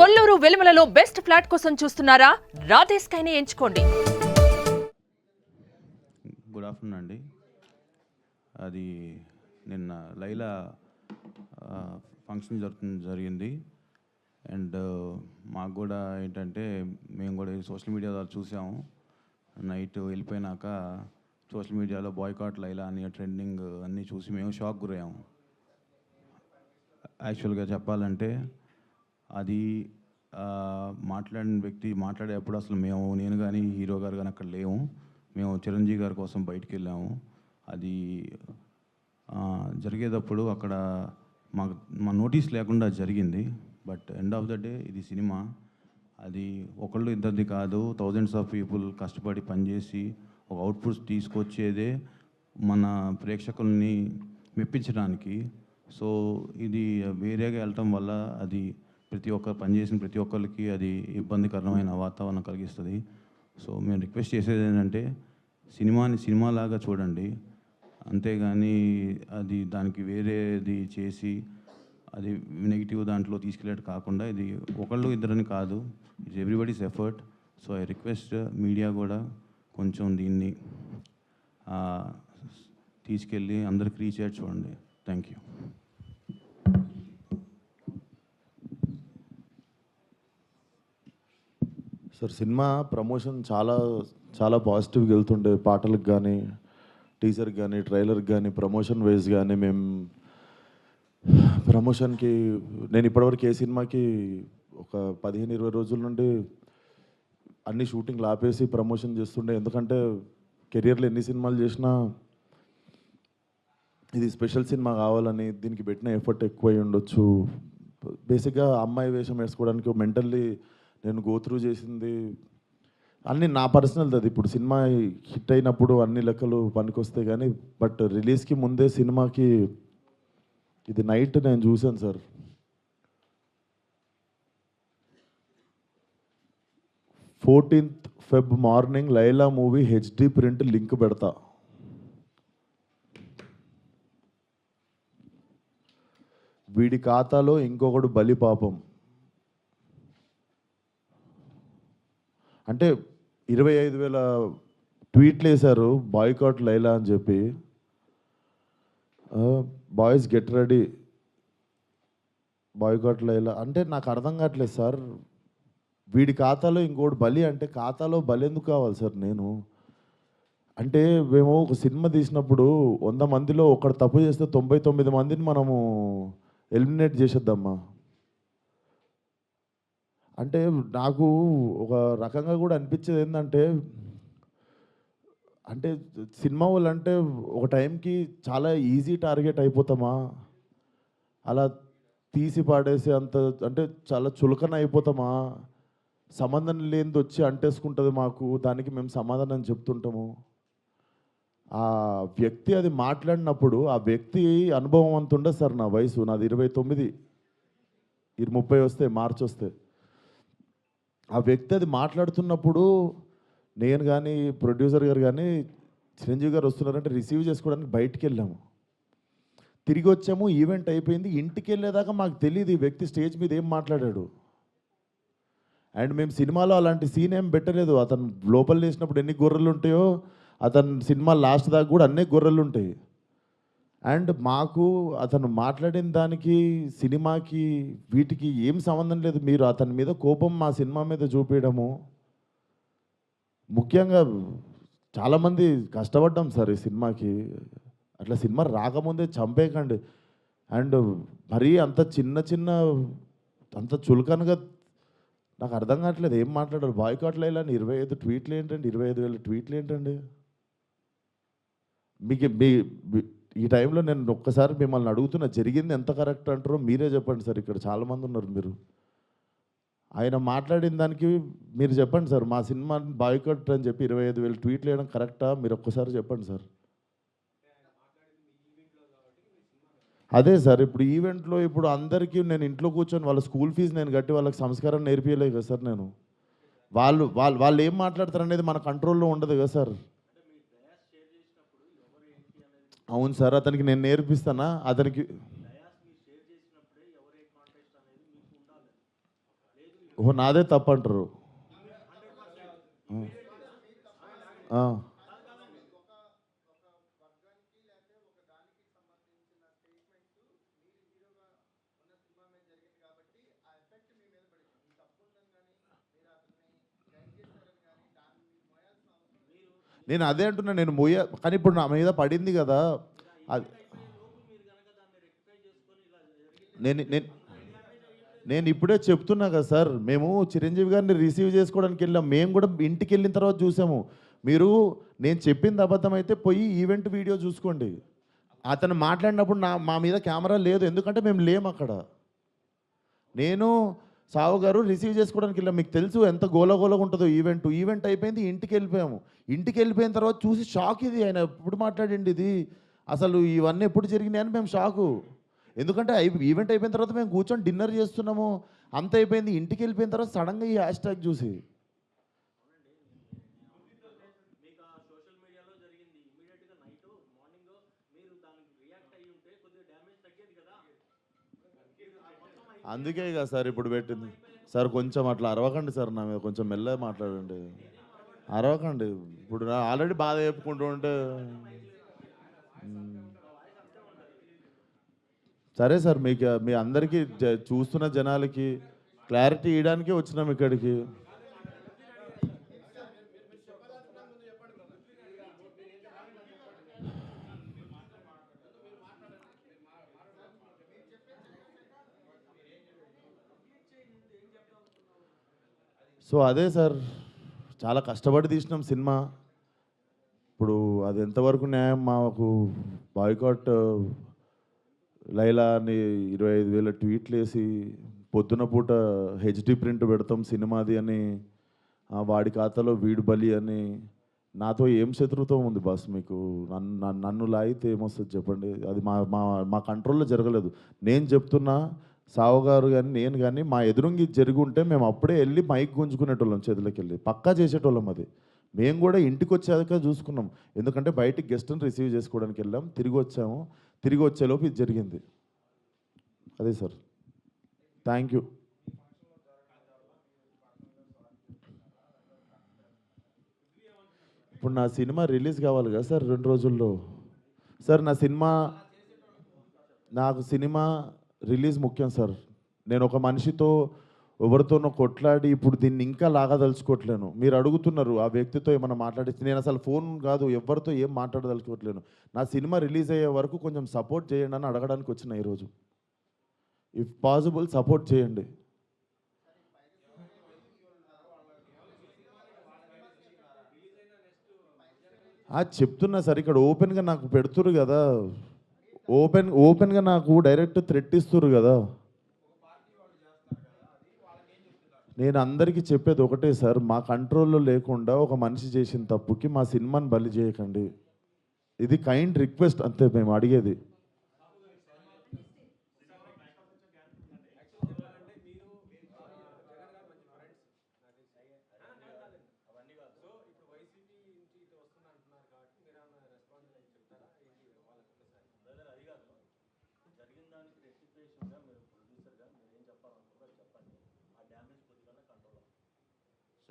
Kolluru వెలుమలలో best flat కోసం చూస్తున్నారా? రాధే స్కైనే ఎంచుకోండి. గుడ్ ఆఫ్టర్నూన్ అండి. అది నిన్న లైలా ఫంక్షన్ జరిగింది. అండ్ మాకు కూడా ఏంటంటే మేము కూడా సోషల్ మీడియా ద్వారా చూసాము. నైట్ వెళ్ళిపోయినాక సోషల్ మీడియాలో బాయ్కాట్ లైలా అని ట్రెండింగ్ అన్నీ చూసి మేము షాక్ గురయ్యాము. యాక్చువల్గా చెప్పాలంటే అది మాట్లాడిన వ్యక్తి మాట్లాడేటప్పుడు అసలు నేను కానీ హీరో గారు కానీ అక్కడ లేము. మేము చిరంజీవి గారి కోసం బయటికి వెళ్ళాము. అది జరిగేటప్పుడు అక్కడ మా నోటీస్ లేకుండా జరిగింది. But end of the day ఇది సినిమా. అది ఒకళ్ళు ఇద్దరిది కాదు, థౌజండ్స్ ఆఫ్ పీపుల్ కష్టపడి పనిచేసి ఒక అవుట్పుట్స్ తీసుకొచ్చేదే మన ప్రేక్షకుల్ని మెప్పించడానికి. సో ఇది వేరేగా వెళ్ళటం వల్ల అది పనిచేసిన ప్రతి ఒక్కరికి అది ఇబ్బందికరమైన వాతావరణం కలిగిస్తుంది. సో మేము రిక్వెస్ట్ చేసేది ఏంటంటే సినిమాని సినిమాలాగా చూడండి, అంతేగాని అది దానికి వేరేది చేసి అది నెగిటివ్ దాంట్లో తీసుకెళ్ళేట్టు కాకుండా ఇది ఒకళ్ళు ఇద్దరని కాదు, it's everybody's effort. So I request media కూడా కొంచెం దీన్ని తీసుకెళ్ళి అందరికి రీచ్ అయ్యేది చూడండి. Thank you. Sir, cinema promotion చాలా చాలా పాజిటివ్గా వెళ్తుండే. పాటలకు కానీ, టీజర్కి కానీ, ట్రైలర్కి కానీ, ప్రమోషన్ వైజ్ కానీ మేము ప్రమోషన్కి నేను ఇప్పటివరకు ఏ సినిమాకి ఒక 15-20 రోజుల నుండి అన్ని షూటింగ్లు ఆపేసి ప్రమోషన్ చేస్తుండే. ఎందుకంటే కెరియర్లో ఎన్ని సినిమాలు చేసినా ఇది స్పెషల్ సినిమా కావాలని దీనికి పెట్టిన ఎఫర్ట్ ఎక్కువై ఉండొచ్చు. బేసిక్గా అమ్మాయి వేషం వేసుకోవడానికి మెంటల్లీ నేను గోత్రూ చేసింది అన్నీ నా పర్సనల్ది. అది ఇప్పుడు సినిమా హిట్ అయినప్పుడు అన్ని లెక్కలు పనికొస్తాయి కానీ, బట్ రిలీజ్కి ముందే సినిమాకి ఇది నైట్ నేను చూశాను sir. 14th Feb morning Laila movie HD print link పెడతా. వీడి ఖాతాలో ఇంకొకడు బలి పాపం. అంటే 25,000 ట్వీట్లు వేశారు బాయ్కాట్ లైలా అని చెప్పి. Boys get ready, boycott Laila అంటే నాకు అర్థం కావట్లేదు సార్. వీడి ఖాతాలో ఇంకోటి బలి అంటే ఖాతాలో బలి ఎందుకు కావాలి సార్? నేను అంటే మేము ఒక సినిమా తీసినప్పుడు 100 మందిలో ఒకడు తప్పు చేస్తే 99 మందిని మనము ఎలిమినేట్ చేసేద్దామా? అంటే నాకు ఒక రకంగా కూడా అనిపించేది ఏంటంటే, అంటే సినిమా వాళ్ళు అంటే ఒక టైంకి చాలా ఈజీ టార్గెట్ అయిపోతామా? అలా తీసి పాడేసి అంత అంటే చాలా చులకన అయిపోతామా? సంబంధం లేనిది వచ్చి అంటేసుకుంటుంది మాకు, దానికి మేము సమాధానం చెప్తుంటాము. ఆ వ్యక్తి అది మాట్లాడినప్పుడు ఆ వ్యక్తి అనుభవం అంత ఉండదు సార్. నా వయసు నాది 29, 30 వస్తే మార్చి వస్తే. ఆ వ్యక్తి అది మాట్లాడుతున్నప్పుడు నేను కానీ ప్రొడ్యూసర్ గారు కానీ చిరంజీవి గారు వస్తున్నారంటే రిసీవ్ చేసుకోవడానికి బయటికి వెళ్ళాము. తిరిగి వచ్చాము, ఈవెంట్ అయిపోయింది. ఇంటికి వెళ్ళేదాకా మాకు తెలియదు ఈ వ్యక్తి స్టేజ్ మీద ఏం మాట్లాడాడు. అండ్ మేము సినిమాలో అలాంటి సీన్ ఏం పెట్టలేదు. అతను లోపల వేసినప్పుడు ఎన్ని గొర్రెలు ఉంటాయో అతను సినిమా లాస్ట్ దాకా కూడా అన్నీ గొర్రెలు ఉంటాయి. అండ్ మాకు అతను మాట్లాడిన దానికి సినిమాకి వీటికి ఏం సంబంధం లేదు. మీరు అతని మీద కోపం మా సినిమా మీద చూపించడము. ముఖ్యంగా చాలామంది కష్టపడ్డాం సార్ ఈ సినిమాకి. అట్లా సినిమా రాకముందే చంపేయకండి. అండ్ మరీ అంత చిన్న అంత చులకనగా నాకు అర్థం కావట్లేదు ఏం మాట్లాడారు. బాయ్కాట్ లైలా అని 25 ట్వీట్లు ఏంటండి? 25,000 ట్వీట్లు ఏంటండి? మీకు ఈ టైంలో నేను ఒక్కసారి మిమ్మల్ని అడుగుతున్నా, జరిగింది ఎంత కరెక్ట్ అంటారో మీరే చెప్పండి సార్. ఇక్కడ చాలామంది ఉన్నారు. మీరు ఆయన మాట్లాడిన దానికి మీరు చెప్పండి సార్. మా సినిమా బాయ్కాట్ అని చెప్పి 25,000 ట్వీట్లు వేయడం కరెక్టా? మీరు ఒక్కసారి చెప్పండి సార్. అదే సార్, ఇప్పుడు ఈవెంట్లో ఇప్పుడు అందరికీ నేను ఇంట్లో కూర్చొని వాళ్ళ స్కూల్ ఫీజు నేను కట్టి వాళ్ళకి సంస్కారం నేర్పించలేదు కదా సార్. నేను వాళ్ళు ఏం మాట్లాడతారు అనేది మన కంట్రోల్లో ఉండదు కదా సార్. అవును సార్, అతనికి నేను నేర్పిస్తానా? అతనికి ఓహో నాదే తప్పు అంటారు. ఆ. నేను అదే అంటున్నా, నేను కానీ ఇప్పుడు నా మీద పడింది కదా. అది నేను నేను నేను ఇప్పుడే చెప్తున్నా కదా సార్, మేము చిరంజీవి గారిని రిసీవ్ చేసుకోవడానికి వెళ్ళాం. మేము కూడా ఇంటికి వెళ్ళిన తర్వాత చూసాము. మీరు నేను చెప్పింది అబద్ధం అయితే పోయి ఈవెంట్ వీడియో చూసుకోండి. అతను మాట్లాడినప్పుడు మా మీద కెమెరా లేదు, ఎందుకంటే మేము లేము అక్కడ. నేను సావు గారు రిసీవ్ చేసుకోవడానికి వెళ్ళాం. మీకు తెలుసు ఎంత గోలగోలగా ఉంటుందో ఈవెంట్ అయిపోయింది, ఇంటికి వెళ్ళిపోయాము. ఇంటికి వెళ్ళిపోయిన తర్వాత చూసి షాక్, ఇది ఆయన ఎప్పుడు మాట్లాడండి, ఇది అసలు ఇవన్నీ ఎప్పుడు జరిగినాయి అని మేము షాకు. ఎందుకంటే ఈవెంట్ అయిపోయిన తర్వాత మేము కూర్చొని డిన్నర్ చేస్తున్నాము, అంత అయిపోయింది. ఇంటికి వెళ్ళిపోయిన తర్వాత సడన్గా ఈ హ్యాష్ ట్యాగ్ చూసి అందుకే కదా సార్ ఇప్పుడు పెట్టింది. సార్ కొంచెం అట్లా అరవకండి సార్, నా మీద కొంచెం మెల్లగా మాట్లాడండి, అరవకండి. ఇప్పుడు ఆల్రెడీ బాధ చెప్పుకుంటూ ఉంటే సరే సార్, మీకు మీ అందరికీ చూస్తున్న జనాలకి క్లారిటీ ఇవ్వడానికే వచ్చినాం ఇక్కడికి. సో అదే సార్, చాలా కష్టపడి తీసినాం సినిమా. ఇప్పుడు అది ఎంతవరకు న్యాయం? మాకు బాయ్కాట్ లైలా అని 25,000 ట్వీట్లు వేసి పొద్దున పూట హెచ్డి ప్రింట్ పెడతాం సినిమాది అని, వాడి ఖాతాలో వీడు బలి అని. నాతో ఏం శత్రుత్వం ఉంది బాస్ మీకు? నన్ను లాగితే ఏమొస్తుంది చెప్పండి? అది మా మా మా కంట్రోల్లో జరగలేదు. నేను చెప్తున్నా, సావు గారు కానీ నేను కానీ మా ఎదురుంగి జరిగి ఉంటే మేము అప్పుడే వెళ్ళి మైక్ గుంజుకునేటోళ్ళం, చేతులకి వెళ్ళి పక్కా చేసేటోళ్ళం. అది మేము కూడా ఇంటికి వచ్చాక చూసుకున్నాం, ఎందుకంటే బయటికి గెస్ట్ని రిసీవ్ చేసుకోవడానికి వెళ్ళాం, తిరిగి వచ్చాము. తిరిగి వచ్చేలోపు ఇది జరిగింది. అదే సార్, థ్యాంక్ యూ. ఇప్పుడు నా సినిమా రిలీజ్ కావాలి కదా సార్ 2 రోజుల్లో. సార్ నాకు సినిమా రిలీజ్ ముఖ్యం సార్. నేను ఒక మనిషితో ఎవరితోనో కొట్లాడి ఇప్పుడు దీన్ని ఇంకా లాగదలుచుకోవట్లేను. మీరు అడుగుతున్నారు ఆ వ్యక్తితో ఏమైనా మాట్లాడిస్తే, నేను అసలు ఫోన్ కాదు ఎవరితో ఏం మాట్లాడదలుచుకోవట్లేను. నా సినిమా రిలీజ్ అయ్యే వరకు కొంచెం సపోర్ట్ చేయండి అని అడగడానికి వచ్చిన ఈరోజు. ఇఫ్ పాసిబుల్ సపోర్ట్ చేయండి. చెప్తున్నా సార్, ఇక్కడ ఓపెన్గా నాకు పెడుతురు కదా, ఓపెన్గా నాకు డైరెక్ట్ థ్రెట్ ఇస్తురు కదా. నేను అందరికీ చెప్పేది ఒకటే సార్, మా కంట్రోల్లో లేకుండా ఒక మనిషి చేసిన తప్పుకి మా సినిమాని బలి చేయకండి. ఇది కైండ్ రిక్వెస్ట్ అంతే మేము అడిగేది.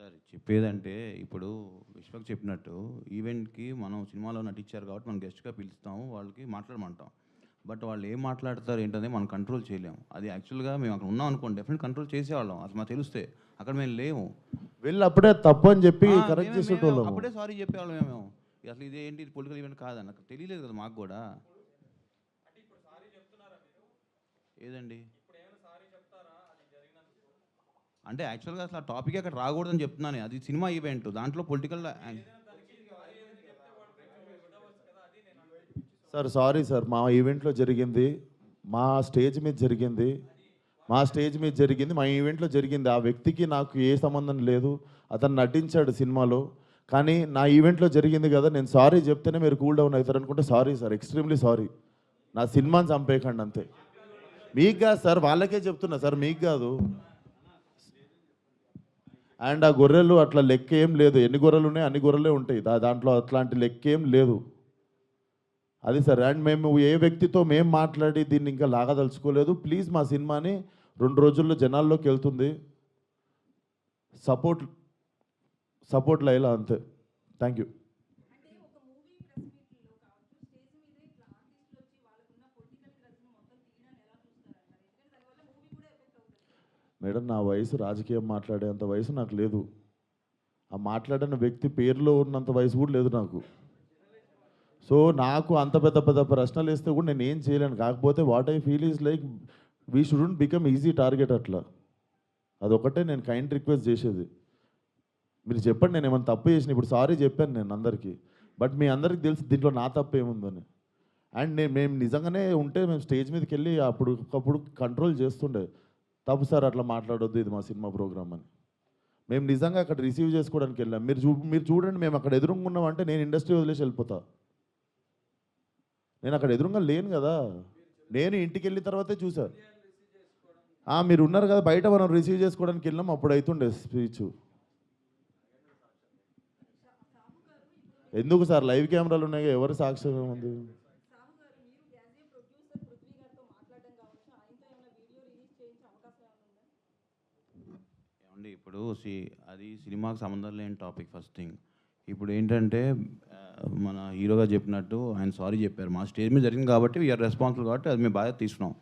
సార్ చెప్పేదంటే, ఇప్పుడు విశ్వక్ చెప్పినట్టు ఈవెంట్కి మనం సినిమాలో నటించారు కాబట్టి మనం గెస్ట్గా పిలుస్తాము, వాళ్ళకి మాట్లాడమంటాం. బట్ వాళ్ళు ఏం మాట్లాడతారు ఏంటనే మనం కంట్రోల్ చేయలేము. అది యాక్చువల్గా మేము అక్కడ ఉన్నాం అనుకోండి, డెఫినెట్ కంట్రోల్ చేసేవాళ్ళం. అసలు మాకు తెలిస్తే అక్కడ మేము లేము. వెళ్ళి అప్పుడే తప్పు అని చెప్పి కరెక్ట్ చేసేటోళ్ళం, అప్పుడే సారీ చెప్పేవాళ్ళం మేము. అసలు ఇదేంటి, ఇది పొలిటికల్ ఈవెంట్ కాదని నాకు తెలియలేదు కదా మాకు కూడా. ఏదండి అంటే యాక్చువల్గా అసలు ఆ టాపిక్ అక్కడ రాకూడదని చెప్తున్నాను. అది సినిమా ఈవెంట్, దాంట్లో పొలిటికల్. సార్ సారీ సార్, మా ఈవెంట్లో జరిగింది, మా స్టేజ్ మీద జరిగింది, మా ఈవెంట్లో జరిగింది. ఆ వ్యక్తికి నాకు ఏ సంబంధం లేదు, అతను నటించాడు సినిమాలో. కానీ నా ఈవెంట్లో జరిగింది కదా, నేను సారీ చెప్తేనే మీరు కూల్ డౌన్ అవుతారు అనుకుంటే సారీ సార్, ఎక్స్ట్రీమ్లీ సారీ. నా సినిమాని చంపేయకండి అంతే. మీకు కాదు సార్, వాళ్ళకే చెప్తున్నా సార్, మీకు కాదు. అండ్ ఆ గొర్రెలు అట్లా లెక్క ఏం లేదు, ఎన్ని గొర్రెలు ఉన్నాయి అన్ని గొర్రెలే ఉంటాయి, దాంట్లో అట్లాంటి లెక్క ఏం లేదు. అది సార్. అండ్ మేము ఏ వ్యక్తితో మేము మాట్లాడి దీన్ని ఇంకా లాగదలుచుకోలేదు. ప్లీజ్ మా సినిమాని 2 రోజుల్లో జనాల్లోకి వెళ్తుంది. సపోర్ట్ లైలా అంతే. Thank you. అంటే ఒక మూవీ ప్రెస్ మీట్లో కావచ్చు స్టేజ్ మీద ఇట్లా ఆర్టిస్టులు వచ్చి వాళ్ళకున్న పొలిటికల్ క్రజ్ను మొత్తం తీయడాన్ని ఎలా చూస్తారంటారు? ఎందుకంటే దానివల్ల మూవీ కూడా ఎఫెక్ట్ అవుతుంది. మేడం, నా వయసు రాజకీయం మాట్లాడేంత వయసు నాకు లేదు. ఆ మాట్లాడిన వ్యక్తి పేరులో ఉన్నంత వయసు కూడా లేదు నాకు. సో నాకు అంత పెద్ద పెద్ద ప్రశ్నలు వేస్తే కూడా నేను ఏం చేయలేను. కాకపోతే what I feel is like we shouldn't become easy target అట్లా. అదొకటే నేను కైండ్ రిక్వెస్ట్ చేసేది. మీరు చెప్పండి, నేను ఏమైనా తప్పు చేసిన. ఇప్పుడు సారీ చెప్పాను నేను అందరికీ, బట్ మీ అందరికీ తెలుసు దీంట్లో నా తప్పు ఏముందని. అండ్ మేము నిజంగానే ఉంటే మేము స్టేజ్ మీదకి వెళ్ళి అప్పుడు కంట్రోల్ చేస్తుండే. తప్పు సార్, అట్లా మాట్లాడొద్దు, ఇది మా సినిమా ప్రోగ్రామ్ అని. మేము నిజంగా అక్కడ రిసీవ్ చేసుకోవడానికి వెళ్ళాం. మీరు చూడండి, మేము అక్కడ ఎదురుకున్నాం అంటే నేను ఇండస్ట్రీ వదిలేసి వెళ్ళిపోతా. నేను అక్కడ ఎదురుగా లేను కదా. నేను ఇంటికి వెళ్ళిన తర్వాతే చూసాను. మీరు ఉన్నారు కదా బయట, మనం రిసీవ్ చేసుకోవడానికి వెళ్ళాం, అప్పుడు అవుతుండే స్పీచ్. ఎందుకు సార్, లైవ్ కెమెరాలు ఉన్నాయి, ఎవరు సాక్ష్యం ఏముంది? సాహు గారు, మీరు యాజ్ ఏ ప్రొడ్యూసర్ పృథ్వీ గారితో మాట్లాడడం కావచ్చు, ఆయనతో ఏమైనా వీడియో రిలీజ్ చేయించే అవకాశం ఏమైనా ఉందా? ఏమండి, ఇప్పుడు అది సినిమాకి సంబంధం లేని టాపిక్. ఫస్ట్ థింగ్, ఇప్పుడు ఏంటంటే మన హీరోగా చెప్పినట్టు ఆయన సారీ చెప్పారు. మా స్టేజ్ మీద జరిగింది కాబట్టి వీఆర్ రెస్పాన్సిబుల్, కాబట్టి అది మేము బాగా తీసుకున్నాం.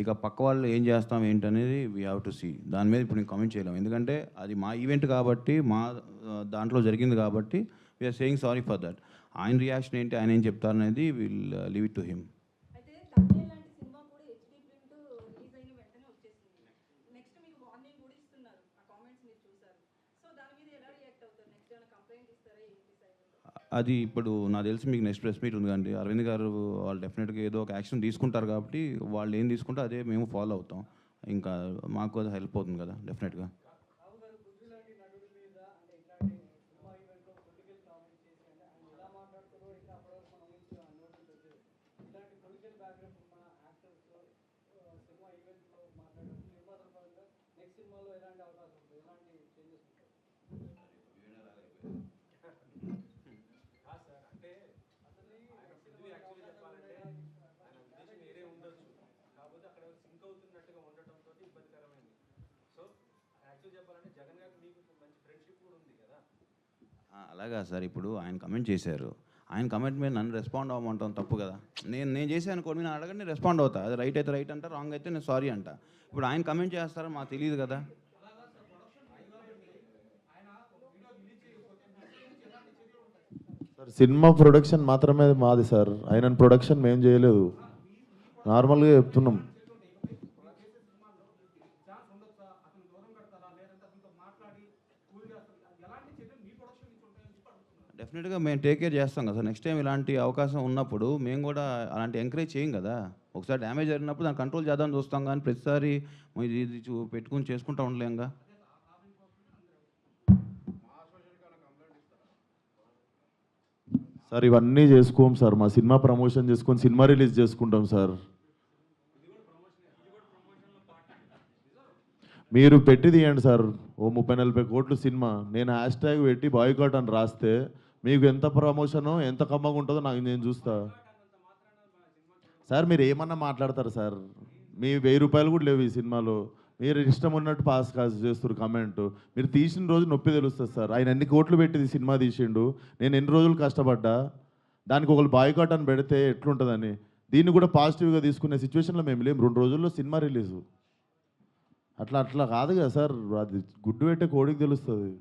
ఇక పక్క వాళ్ళు ఏం చేస్తాం ఏంటనేది వీ హ్యావ్ టు సీ. దాని మీద ఇప్పుడు నేను కామెంట్ చేయలేము, ఎందుకంటే అది మా ఈవెంట్ కాబట్టి, మా దాంట్లో జరిగింది కాబట్టి we're saying sorry for that. ఆయన రియాక్షన్ ఏంటి, ఆయన ఏం చెప్తారనేది will leave it to him. అయితే తమిళ లాంటి సినిమా కూడా హెచ్డీ ప్రింట్ రిలీజ్ అయిన వెంటనే వచ్చేసింది. నెక్స్ట్ మీకు వార్నింగ్ కూడా ఇస్తున్నారు. ఆ కామెంట్స్ మీరు చూసారు. సో దాని మీద ఎలా రియాక్ట్ అవుతారు? నెక్స్ట్ ఏమైనా కంప్లైంట్ ఇస్తారా? ఏంటి సైడ్? అది ఇప్పుడు నాకు తెలిసి మీకు నెక్స్ట్ ప్రెస్ మీట్ ఉంది కండి, అరవింద్ గారు వాళ్ళు డెఫినెట్గా ఏదో ఒక యాక్షన్ తీసుకుంటారు కాబట్టి వాళ్ళు ఏం తీసుకుంటే అదే మేము ఫాలో అవుతాం. ఇంకా మాకు అది హెల్ప్ అవుతుంది కదా డెఫినెట్గా. అలాగా సార్, ఇప్పుడు ఆయన కమెంట్ చేశారు. ఆయన కమెంట్ మీద నన్ను రెస్పాండ్ అవ్వమంటాం తప్పు కదా. నేను చేశాను అనుకోండి, నేను అడగండి, నేను రెస్పాండ్ అవుతా. అది రైట్ అయితే రైట్ అంట, రాంగ్ అయితే నేను సారీ అంట. ఇప్పుడు ఆయన కమెంట్ చేస్తారో మాకు తెలియదు కదా. సార్, సినిమా ప్రొడక్షన్ మాత్రమే మాది సార్. ఆయన ప్రొడక్షన్ మేము చేయలేదు, నార్మల్గా చెప్తున్నాం. డెఫినెట్గా మేము టేక్ కేర్ చేస్తాం కదా సార్. నెక్స్ట్ టైం ఇలాంటి అవకాశం ఉన్నప్పుడు మేము కూడా అలాంటి ఎంకరేజ్ చేయం కదా. ఒకసారి డ్యామేజ్ జరిగినప్పుడు దాన్ని కంట్రోల్ చేద్దామని చూస్తాం, కానీ ప్రతిసారి ఇది పెట్టుకుని చేసుకుంటూ ఉండలేంగా. సార్ ఇవన్నీ చేసుకోం సార్. మా సినిమా ప్రమోషన్ చేసుకొని సినిమా రిలీజ్ చేసుకుంటాం సార్. మీరు పెట్టి తీయండి సార్, ఓ 30-40 కోట్లు సినిమా. నేను హ్యాష్ ట్యాగ్ పెట్టి బాయ్కాట్ అని రాస్తే మీకు ఎంత ప్రమోషనో ఎంత కమ్మగా ఉంటుందో నేను చూస్తా సార్. మీరు ఏమన్నా మాట్లాడతారు సార్, మీ 1000 రూపాయలు కూడా లేవు ఈ సినిమాలో. మీరు ఇష్టం ఉన్నట్టు పాస్ చేస్తారు కమెంట్. మీరు తీసిన రోజు నొప్పి తెలుస్తుంది సార్. ఆయన ఎన్ని కోట్లు పెట్టి సినిమా తీసిండు, నేను ఎన్ని రోజులు కష్టపడ్డా, దానికి ఒకళ్ళు బాయ్కాట్ అని పెడితే ఎట్లుంటుందని. దీన్ని కూడా పాజిటివ్గా తీసుకునే సిచ్యువేషన్లో మేము లేము. 2 రోజుల్లో సినిమా రిలీజు. అట్లా కాదు కదా సార్, అది గుడ్డు పెట్టే కోడికి తెలుస్తుంది.